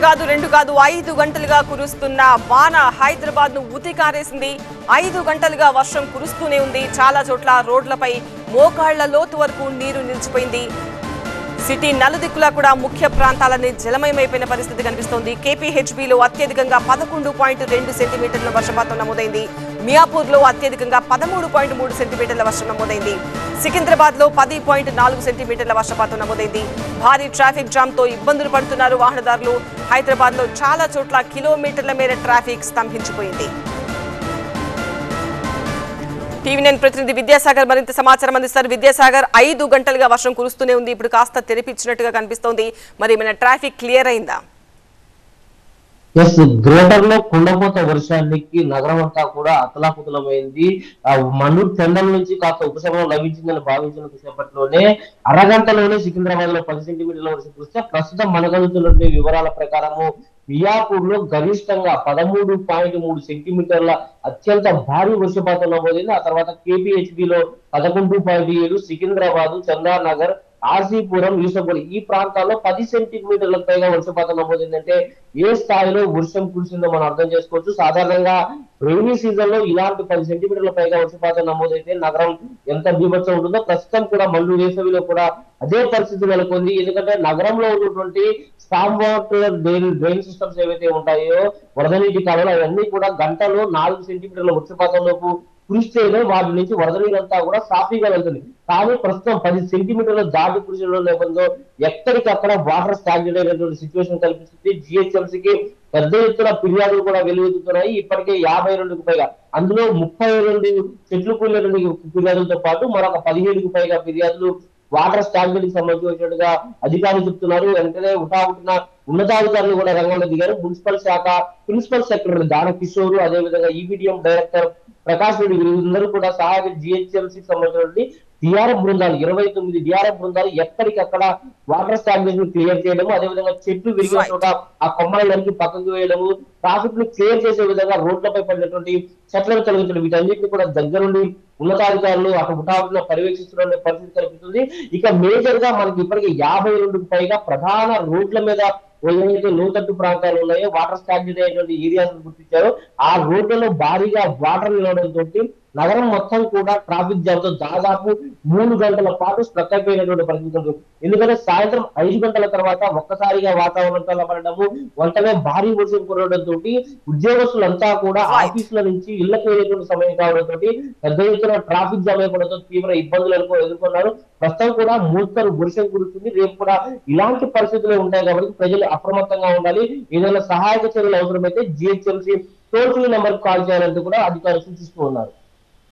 కాదు, రెండు కాదు, 5 గంటలుగా కురుస్తున్న వాన హైదరాబాద్ ను ఉతికారేసింది. 5 గంటలుగా వర్షం కురుస్తూనే ఉంది. చాలా చోట్ల రోడ్లపై మోకాళ్ల లోతు వరకు నీరు నిలిచిపోయింది. సిటీ నలుదిక్కులా కూడా ముఖ్య ప్రాంతాలన్నీ జలమయమైపోయిన పరిస్థితి కనిపిస్తోంది. కేపీహెచ్బీలో అత్యధికంగా 11.2 సెంటీమీటర్ల వర్షపాతం నమోదైంది. మియాపూర్లో అత్యధికంగా 13.3 సెంటీమీటర్ల వర్షం నమోదైంది. సికింద్రాబాద్ లో 10.4 సెంటీమీటర్ల వర్షపాతం నమోదైంది. భారీ ట్రాఫిక్ జామ్ తో ఇబ్బందులు పడుతున్నారు వాహనదారులు. హైదరాబాద్ లో చాలా చోట్ల కిలోమీటర్ల మేర ట్రాఫిక్ స్తంభించిపోయింది. టీవీ9 ప్రతినిధి విద్యాసాగర్ మరింత సమాచారం అందిస్తారు. విద్యాసాగర్, 5 గంటలుగా వర్షం కురుస్తూనే ఉంది. ఇప్పుడు కాస్త తెరిపించినట్టుగా కనిపిస్తోంది. మరి మన ట్రాఫిక్ క్లియర్ అయిందా? గ్రేటర్ లో కుండపోత వర్షానికి నగరం అంతా కూడా అతలాకుతలమైంది. మన్నూరు చెండల నుంచి కాస్త ఉపశమనం లభించిందని భావించిన సేపట్లోనే అరగంటలోనే సికింద్రాబాద్ లో 10 సెంటీమీటర్ల వర్షం కురిస్తే ప్రస్తుతం మనగలుగుతున్న వివరాల ప్రకారము మియాపూర్ లో గరిష్టంగా 13.3 సెంటీమీటర్ల అత్యంత భారీ వర్షపాతం నమోదైంది. ఆ తర్వాత కేపీహెచ్బి లో 11.7, సికింద్రాబాద్, చందానగర్, ఆర్సీపురం, యూసఫ్గూడ ఈ ప్రాంతాల్లో 10 సెంటీమీటర్లకు పైగా వర్షపాతం నమోదైందంటే ఏ స్థాయిలో వర్షం కురిసిందో మనం అర్థం చేసుకోవచ్చు. సాధారణంగా రైనీ సీజన్ లో ఇలాంటి 10 సెంటీమీటర్ల పైగా వర్షపాతం నమోదైతే నగరం ఎంత బీభత్సం ఉంటుందో ప్రస్తుతం కూడా మళ్ళీ వేసవిలో కూడా అదే పరిస్థితి నెలకొంది. ఎందుకంటే నగరంలో ఉన్నటువంటి స్టామ్ వాటర్ డ్రైన్ సిస్టమ్స్ ఏవైతే ఉంటాయో వరద నీటి కాలువలు అవన్నీ కూడా గంటలో 4 సెంటీమీటర్ల వర్షపాతంలోపు కురిస్తేనే వాటి నుంచి వరద నీరంతా కూడా సాఫీగా వెళ్తుంది. కానీ ప్రస్తుతం 10 సెంటీమీటర్ల దాటి కురిసిన నేపథ్యంలో ఎక్కడికక్కడ వాటర్ స్టాగ్నేట్ అయినటువంటి సిచ్యువేషన్ కల్పిస్తుంది. జిహెచ్ఎంసీకి పెద్ద ఎత్తున ఫిర్యాదులు కూడా వెలువెత్తుతున్నాయి. ఇప్పటికే 52కు పైగా, అందులో 32 చెట్లు కూలినటువంటి ఫిర్యాదులతో పాటు మరొక 17కు పైగా ఫిర్యాదులు వాటర్ స్టాగ్నేట్ కి సంబంధించి వచ్చినట్టుగా అధికారులు చెప్తున్నారు. వెంటనే ఉటావుటిన ఉన్నతాధికారులు కూడా రంగంలో దిగారు. మున్సిపల్ శాఖ ప్రిన్సిపల్ సెక్రటరీ దాన కిషోర్, అదేవిధంగా ఈబీడీఎం డైరెక్టర్ ప్రకాష్ రెడ్డి వీరందరూ కూడా సహాయక జిహెచ్ఎంసీకి సంబంధించినటువంటి డిఆర్ఎఫ్ బృందాలు 29 డిఆర్ఎఫ్ బృందాలు ఎక్కడికక్కడ వాటర్ స్టాగ్నేషన్ క్లియర్ చేయడము, అదేవిధంగా చెట్లు విరిగిన చోట ఆ కొమ్మలకి పక్కకు వేయడము, ట్రాఫిక్ ని క్లియర్ చేసే విధంగా రోడ్లపై పడినటువంటి చెట్లను తొలగించడం, వీటన్నిటిని కూడా దగ్గరుండి ఉన్నతాధికారులు అటు హుటాహుటిన పర్యవేక్షిస్తున్న పరిస్థితి కనిపిస్తుంది. ఇక మేజర్ గా మనకి ఇప్పటికే 52కు పైగా ప్రధాన రోడ్ల మీద ఏవైతే లోతట్టు ప్రాంతాలు ఉన్నాయో వాటర్ స్టాగ్నేట్ అయినటువంటి ఏరియాస్ గుర్తించారో ఆ రోడ్లలో భారీగా వాటర్ నిలవడంతో నగరం మొత్తం కూడా ట్రాఫిక్ జామ్ తో దాదాపు 3 గంటల పాటు స్ట్రక్ అయిపోయినటువంటి పరిస్థితి ఉంటుంది. ఎందుకంటే సాయంత్రం 5 గంటల తర్వాత ఒక్కసారిగా వాతావరణం చల్లబడము, వెంటనే భారీ వర్షం కురవడంతో ఉద్యోగస్తులంతా కూడా ఆఫీసుల నుంచి ఇళ్లకు వెళ్ళేటువంటి సమయం కావడంతో పెద్ద ఎత్తున ట్రాఫిక్ జామ్ అయిపోవడంతో తీవ్ర ఇబ్బందులను ఎదుర్కొన్నారు. ప్రస్తుతం కూడా మోస్తరు వర్షం కురుస్తుంది. రేపు కూడా ఇలాంటి పరిస్థితులు ఉంటాయి కాబట్టి ప్రజలు అప్రమత్తంగా ఉండాలి. ఏదైనా సహాయక చర్యలు అవసరమైతే GHMC toll free number call చేయాలంటూ కూడా అధికారులు సూచిస్తూ ఉన్నారు.